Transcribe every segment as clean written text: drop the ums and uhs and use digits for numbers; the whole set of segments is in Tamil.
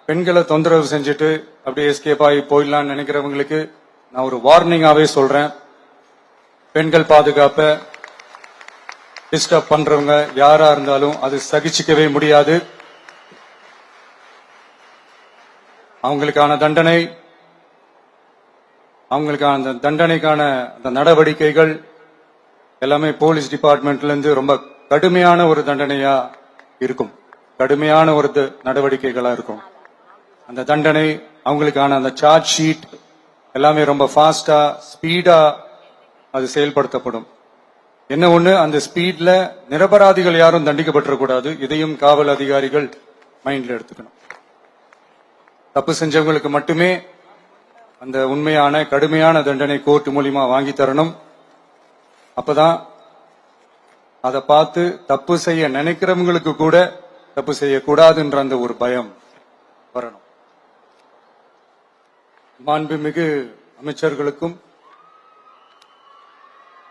பெண்களை தொந்தரவு செஞ்சுட்டு அப்படியே எஸ்கேப் ஆகி போயிடலாம்னு நினைக்கிறவங்களுக்கு நான் ஒரு வார்னிங்காவே சொல்றேன். பெண்கள் பாதுகாப்பை டிஸ்டர்ப் பண்றவங்க யாரா இருந்தாலும் அது சகிச்சுக்கவே முடியாது. அவங்களுக்கான தண்டனைக்கான அந்த நடவடிக்கைகள் எல்லாமே போலீஸ் டிபார்ட்மெண்ட்ல இருந்து ரொம்ப கடுமையான ஒரு தண்டனையா இருக்கும், கடுமையான ஒரு நடவடிக்கைகளா இருக்கும். அந்த தண்டனை அவங்களுக்கான அந்த சார்ஜ் ஷீட் எல்லாமே ரொம்ப ஃபாஸ்டா ஸ்பீடா அது செயல்படுத்தப்படும். என்ன ஒண்ணு, அந்த ஸ்பீட்ல நிரபராதிகள் யாரும் தண்டிக்கப்பட்டிருக்கூடாது. இதையும் காவல் அதிகாரிகள் மைண்ட்ல எடுத்துக்கணும். தப்பு செஞ்சவங்களுக்கு மட்டுமே அந்த உண்மையான கடுமையான தண்டனை கோர்ட் மூலியமா வாங்கி தரணும். அப்பதான் அதை பார்த்து தப்பு செய்ய நினைக்கிறவங்களுக்கு கூட தப்பு செய்யக்கூடாதுன்ற அந்த ஒரு பயம் வரணும். மாண்புமிகு அமைச்சர்களுக்கும்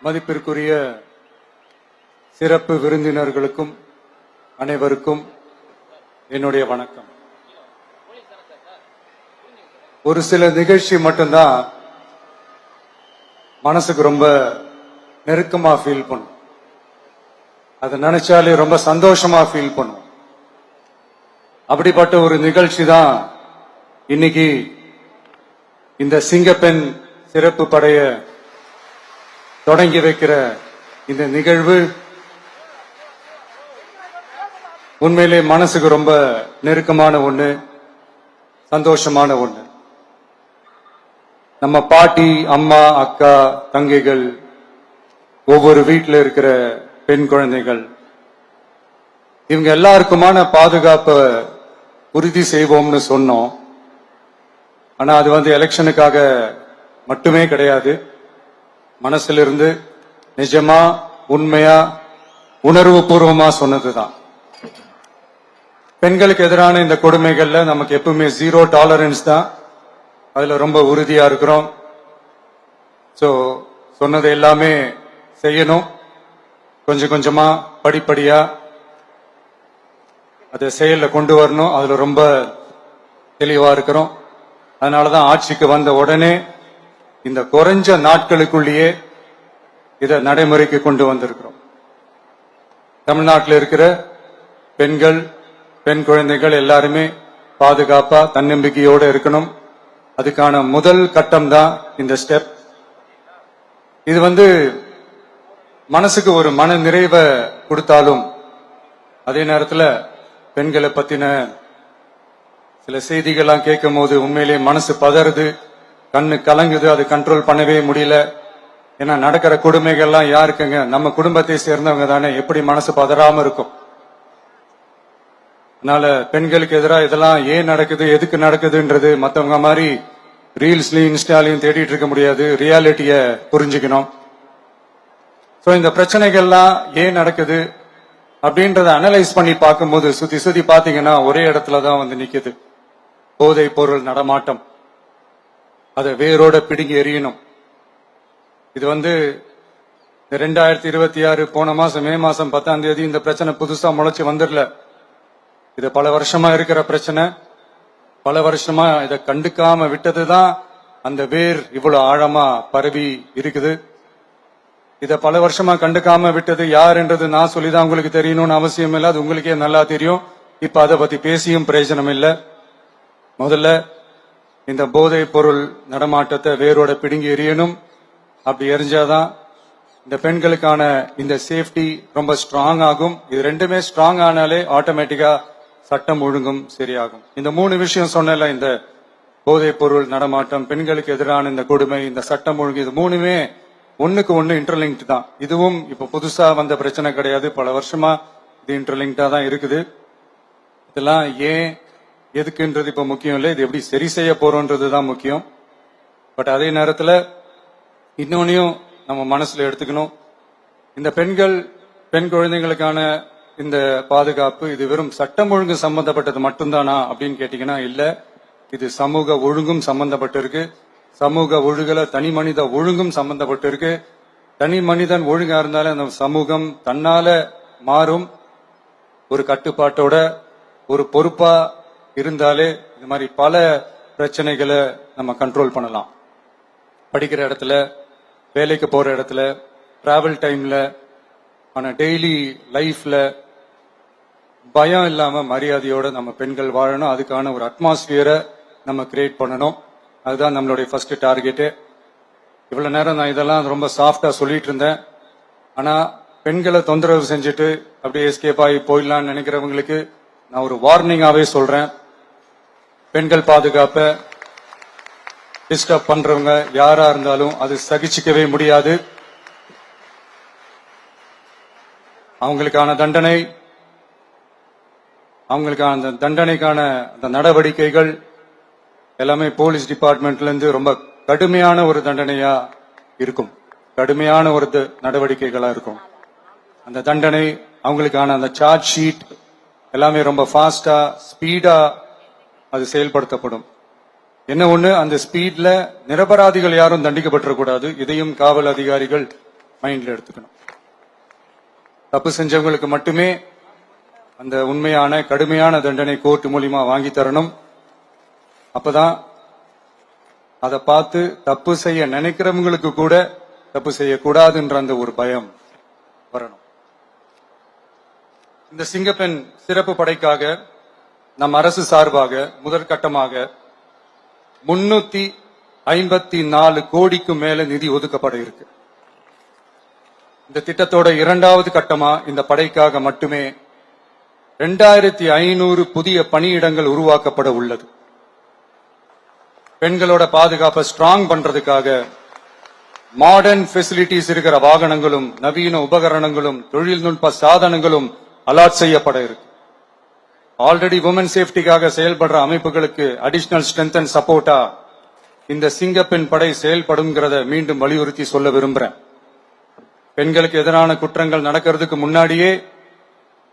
மதிப்பிற்குரிய சிறப்பு விருந்தினர்களுக்கும் அனைவருக்கும் என்னுடைய வணக்கம். ஒரு சில நிகழ்ச்சி மட்டும்தான் மனசுக்கு ரொம்ப நெருக்கமா ஃபீல் பண்ணும். அதை நினைச்சாலே ரொம்ப சந்தோஷமா ஃபீல் பண்ணும். அப்படிப்பட்ட ஒரு நிகழ்ச்சி தான் இன்னைக்கு இந்த சிங்கப்பெண் சிறப்பு படைய தொடங்கி வைக்கிற இந்த நிகழ்வு. உண்மையிலே மனசுக்கு ரொம்ப நெருக்கமான ஒண்ணு, சந்தோஷமான ஒண்ணு. நம்ம பாட்டி, அம்மா, அக்கா, தங்கைகள், ஒவ்வொரு வீட்டில் இருக்கிற பெண் குழந்தைகள், இவங்க எல்லாருக்குமான பாதுகாப்பை உறுதி செய்வோம்னு சொன்னோம். ஆனா அது எலெக்ஷனுக்காக மட்டுமே கிடையாது. மனசுல இருந்து நிஜமா உண்மையா உணர்வு பூர்வமா சொன்னதுதான். பெண்களுக்கு எதிரான இந்த கொடுமைகள்ல நமக்கு எப்பவுமே 0 டாலரன்ஸ் தான். அதுல ரொம்ப உறுதியா இருக்கிறோம். சோ சொன்னது எல்லாமே செய்யணும். கொஞ்சம் கொஞ்சமா படிப்படியா அதை செயல்ல கொண்டு வரணும். அதுல ரொம்ப தெளிவா இருக்கிறோம். அதனாலதான் ஆட்சிக்கு வந்த உடனே இந்த குறைஞ்ச நாட்களுக்குள்ளேயே இதை நடைமுறைக்கு கொண்டு வந்திருக்கிறோம். தமிழ்நாட்டில் இருக்கிற பெண்கள், பெண் குழந்தைகள் எல்லாருமே பாதுகாப்பா தன்னம்பிக்கையோட இருக்கணும். அதுக்கான முதல் கட்டம் தான் இந்த ஸ்டெப். இது மனசுக்கு ஒரு மன நிறைவை கொடுத்தாலும் அதே நேரத்தில் பெண்களை பத்தின சில செய்திகள்லாம் கேட்கும் போது உண்மையிலேயே மனசு பதறுது, கண்ணு கலங்குது. அது கண்ட்ரோல் பண்ணவே முடியல. ஏன்னா நடக்கிற கொடுமைகள்லாம் யாருக்குங்க? நம்ம குடும்பத்தை சேர்ந்தவங்க தானே. எப்படி மனசு பதறாம இருக்கும்? அதனால பெண்களுக்கு எதிராக இதெல்லாம் ஏன் நடக்குது, எதுக்கு நடக்குதுன்றது மற்றவங்க மாதிரி ரீல்ஸ்லயும் இன்ஸ்டாலையும் தேடிட்டு இருக்க முடியாது. ரியாலிட்டிய புரிஞ்சுக்கணும். சோ இந்த பிரச்சனைகள்லாம் ஏன் நடக்குது அப்படின்றத அனலைஸ் பண்ணி பார்க்கும்போது சுத்தி சுத்தி பாத்தீங்கன்னா ஒரே இடத்துலதான் நிக்குது. போதை பொருள் நடமாட்டம். அதை வேரோட பிடுங்கி எறியணும். இது 2026 போன மாசம் மே மாசம் 10ஆம் தேதி இந்த பிரச்சனை புதுசா முளைச்சு வந்துடல. இது பல வருஷமா இருக்கிற பிரச்சனை. பல வருஷமா இதை கண்டுக்காம விட்டதுதான் அந்த வேர் இவ்வளவு ஆழமா பரவி இருக்குது. இத பல வருஷமா கண்டுக்காம விட்டது யாருன்றது நான் சொல்லிதான் உங்களுக்கு தெரியணும்னு அவசியம் இல்லை. அது உங்களுக்கே நல்லா தெரியும். இப்ப அதை பத்தி பேசியும் பிரயோஜனம் இல்லை. முதல்ல இந்த போதை பொருள் நடமாட்டத்தை வேரோட பிடுங்கி எறியணும். அப்படி எரிஞ்சாதான் இந்த பெண்களுக்கான இந்த சேஃப்டி ரொம்ப ஸ்ட்ராங் ஆகும். இது ரெண்டுமே ஸ்ட்ராங் ஆனாலே ஆட்டோமேட்டிக்கா சட்டம் ஒழுங்கும் சரியாகும். இந்த 3 விஷயம் சொன்னல, இந்த போதை பொருள் நடமாட்டம், பெண்களுக்கு எதிரான இந்த கொடுமை, இந்த சட்டம் ஒழுங்கு, இது 3மே ஒண்ணுக்கு ஒண்ணு இன்டர்லிங்க்ட் தான். இதுவும் இப்ப புதுசா வந்த பிரச்சனை கிடையாது. பல வருஷமா இது இன்டர்லிங்க்டா தான் இருக்குது. இதெல்லாம் ஏன் எதுக்குன்றது இப்ப முக்கியம் இல்லை. இது எப்படி சரி செய்ய போறோம்ன்றதுதான் முக்கியம். பட் அதே நேரத்துல இன்னொன்னையும் நம்ம மனசுல எடுத்துக்கணும். இந்த பெண் குழந்தைங்களுக்கான இந்த பாதுகாப்பு இது வெறும் சட்டம் ஒழுங்கு சம்பந்தப்பட்டது மட்டும்தானா அப்படின்னு கேட்டீங்கன்னா இல்ல. இது சமூக ஒழுங்கும் சம்பந்தப்பட்டிருக்கு. சமூக ஒழுங்குல தனி மனித ஒழுங்கும் சம்பந்தப்பட்டிருக்கு. தனி மனிதன் ஒழுங்கா இருந்தாலும் அந்த சமூகம் தன்னால மாறும். ஒரு கட்டுப்பாட்டோட, ஒரு பொறுப்பா இருந்தாலே இது மாதிரி பல பிரச்சனைகளை நம்ம கண்ட்ரோல் பண்ணலாம். படிக்கிற இடத்துல, வேலைக்கு போற இடத்துல, டிராவல் டைம்ல, ஆனா டெய்லி லைஃப்ல பயம் இல்லாம மரியாதையோட நம்ம பெண்கள் வாழணும். அதுக்கான ஒரு அட்மாஸ்பியரை நம்ம கிரியேட் பண்ணணும். அதுதான் நம்மளுடைய ஃபர்ஸ்ட் டார்கெட்டு. இவ்வளவு நேரம் நான் இதெல்லாம் ரொம்ப சாஃப்டா சொல்லிட்டு இருந்தேன். ஆனா பெண்களை தொந்தரவு செஞ்சுட்டு அப்படியே எஸ்கேப் ஆகி போயிடலாம்னு நினைக்கிறவங்களுக்கு நான் ஒரு வார்னிங்காவே சொல்றேன். பெண்கள் பாதுகாப்பை டிஸ்டர்ப் பண்றவங்க யாரா இருந்தாலும் அது சகிச்சுக்கவே முடியாது. அவங்களுக்கான தண்டனைக்கான அந்த நடவடிக்கைகள் எல்லாமே போலீஸ் டிபார்ட்மெண்ட்ல இருந்து ரொம்ப கடுமையான ஒரு தண்டனையா இருக்கும். கடுமையான ஒரு நடவடிக்கைகளா இருக்கும். அந்த தண்டனை, அவங்களுக்கான அந்த சார்ஜ் ஷீட் எல்லாமே ரொம்ப ஃபாஸ்டா, ஸ்பீடா அது செயல்படுத்தப்படும். என்ன ஒண்ணு, அந்த ஸ்பீட்ல நிரபராதிகள் யாரும் தண்டிக்கப்பட்டிருக்கூடாது. இதையும் காவல் அதிகாரிகள் மைண்ட்ல எடுத்துக்கணும். தப்பு செஞ்சவங்களுக்கு மட்டுமே அந்த உண்மையான கடுமையான தண்டனை கோர்ட் மூலியமா வாங்கி தரணும். அப்பதான் அதை பார்த்து தப்பு செய்ய நினைக்கிறவங்களுக்கு கூட தப்பு செய்யக்கூடாதுன்ற அந்த ஒரு பயம் வரணும். இந்த சிங்கப்பெண் சிறப்பு படைக்காக நம் அரசு சார்பாக முதற்கட்டமாக 354 கோடிக்கு மேல நிதி ஒதுக்கப்பட இருக்கு. இந்த திட்டத்தோட இரண்டாவது கட்டமா இந்த படைக்காக மட்டுமே 2500 புதிய பணியிடங்கள் உருவாக்கப்பட உள்ளது. பெண்களோட பாதுகாப்பை ஸ்ட்ராங் பண்றதுக்காக மாடர்ன் ஃபெசிலிட்டிஸ் இருக்கிற வாகனங்களும், நவீன உபகரணங்களும், தொழில்நுட்ப சாதனங்களும் அலாட் செய்யப்பட இருக்கு. ஆல்ரெடி உமன் சேஃப்டிக்காக செயல்படுற அமைப்புகளுக்கு அடிஷனல் ஸ்ட்ரென்த் அண்ட் சப்போர்ட்டா இந்த சிங்கப்பெண் படை செயல்படுங்கிறத மீண்டும் வலியுறுத்தி சொல்ல விரும்புறேன். பெண்களுக்கு எதிரான குற்றங்கள் நடக்கிறதுக்கு முன்னாடியே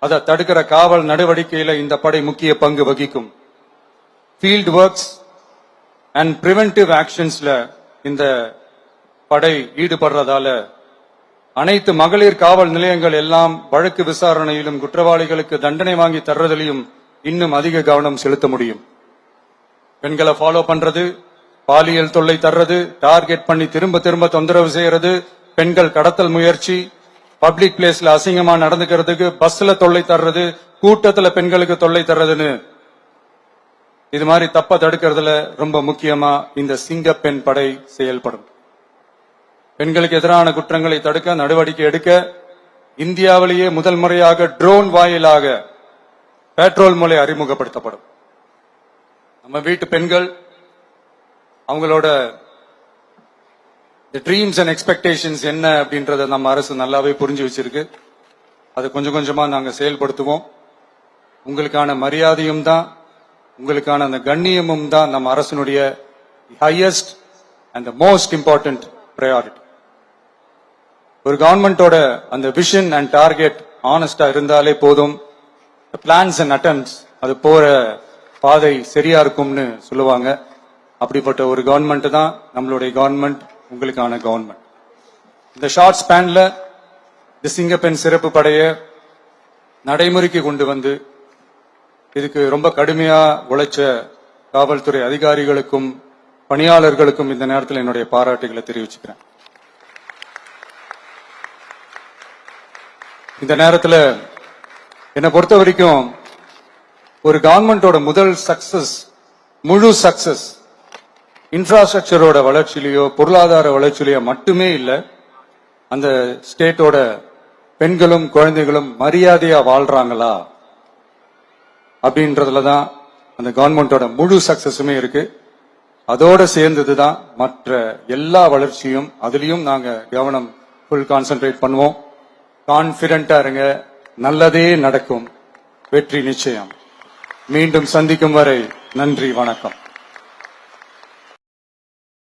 அதை தடுக்கிற காவல் நடவடிக்கையில இந்த படை முக்கிய பங்கு வகிக்கும். ஃபீல்ட் ஒர்க்ஸ் அண்ட் பிரிவென்டிவ் ஆக்ஷன்ஸ்ல இந்த படை ஈடுபடுறதால அனைத்து மகளிர் காவல் நிலையங்கள் எல்லாம் வழக்கு விசாரணையிலும் குற்றவாளிகளுக்கு தண்டனை வாங்கி தர்றதிலையும் இன்னும் அதிக கவனம் செலுத்த முடியும். பெண்களை ஃபாலோ பண்றது, பாலியல் தொல்லை தர்றது, டார்கெட் பண்ணி திரும்ப திரும்ப தொந்தரவு செய்யறது, பெண்கள் கடத்தல் முயற்சி, பப்ளிக் பிளேஸ்ல அசிங்கமா நடந்துக்கிறதுக்கு பஸ்ல தொல்லை தர்றது, கூட்டத்துல பெண்களுக்கு தொல்லை தர்றதுன்னு இது மாதிரி தப்ப தடுக்கிறதுல ரொம்ப முக்கியமா இந்த சிங்கப்பெண் படை செயல்படும். பெண்களுக்கு எதிரான குற்றங்களை தடுக்க நடவடிக்கை எடுக்க இந்தியாவிலேயே முதல் முறையாக ட்ரோன் வாயிலாக பெட்ரோல் முறை அறிமுகப்படுத்தப்படும். நம்ம வீட்டு பெண்கள் அவங்களோட ட்ரீம்ஸ் அண்ட் எக்ஸ்பெக்டேஷன்ஸ் என்ன அப்படின்றத நம்ம அரசு நல்லாவே புரிஞ்சு வச்சிருக்கு. அது கொஞ்சம் கொஞ்சமா நாங்க செயல்படுத்துவோம். உங்களுக்கான மரியாதையும் தான், உங்களுக்கான அந்த கண்ணியமும் தான் நம்ம அரசினுடைய highest and most important priority. ஒரு கவர்மெண்டோட அந்த விஷன் அண்ட் டார்கெட் ஆனஸ்டா இருந்தாலே போதும். பிளான்ஸ் அண்ட் அட்டெம்ப்ட்ஸ் அது போற பாதை சரியா இருக்கும்னு சொல்லுவாங்க. அப்படிப்பட்ட ஒரு கவர்மெண்ட் தான் நம்மளுடைய கவர்மெண்ட், உங்களுக்கான கவர்மெண்ட். இந்த ஷார்ட் ஸ்பேன்ல இந்த சிங்கப்பெண் சிறப்பு படைய நடைமுறைக்கு கொண்டு வந்து இதுக்கு ரொம்ப கடுமையா உழைச்ச காவல்துறை அதிகாரிகளுக்கும் பணியாளர்களுக்கும் இந்த நேரத்தில் என்னுடைய பாராட்டுகளை தெரிவிச்சுக்கிறேன். இந்த நேரத்தில் என்னை பொறுத்த வரைக்கும் ஒரு கவர்மெண்டோட முதல் சக்சஸ், முழு சக்சஸ் இன்ஃப்ராஸ்ட்ரக்சரோட வளர்ச்சியிலையோ பொருளாதார வளர்ச்சியிலையோ மட்டுமே இல்லை, அந்த ஸ்டேட்டோட பெண்களும் குழந்தைகளும் மரியாதையா வாழ்றாங்களா அப்படின்றதுல தான் அந்த கவர்மெண்டோட முழு சக்சஸுமே இருக்கு. அதோட சேர்ந்ததுதான் மற்ற எல்லா வளர்ச்சியும். அதுலயும் நாங்க கவனம் ஃபுல் கான்சென்ட்ரேட் பண்ணுவோம். கான்பிடென்டா இருங்க, நல்லதே நடக்கும், வெற்றி நிச்சயம். மீண்டும் சந்திக்கும் வரை நன்றி, வணக்கம்.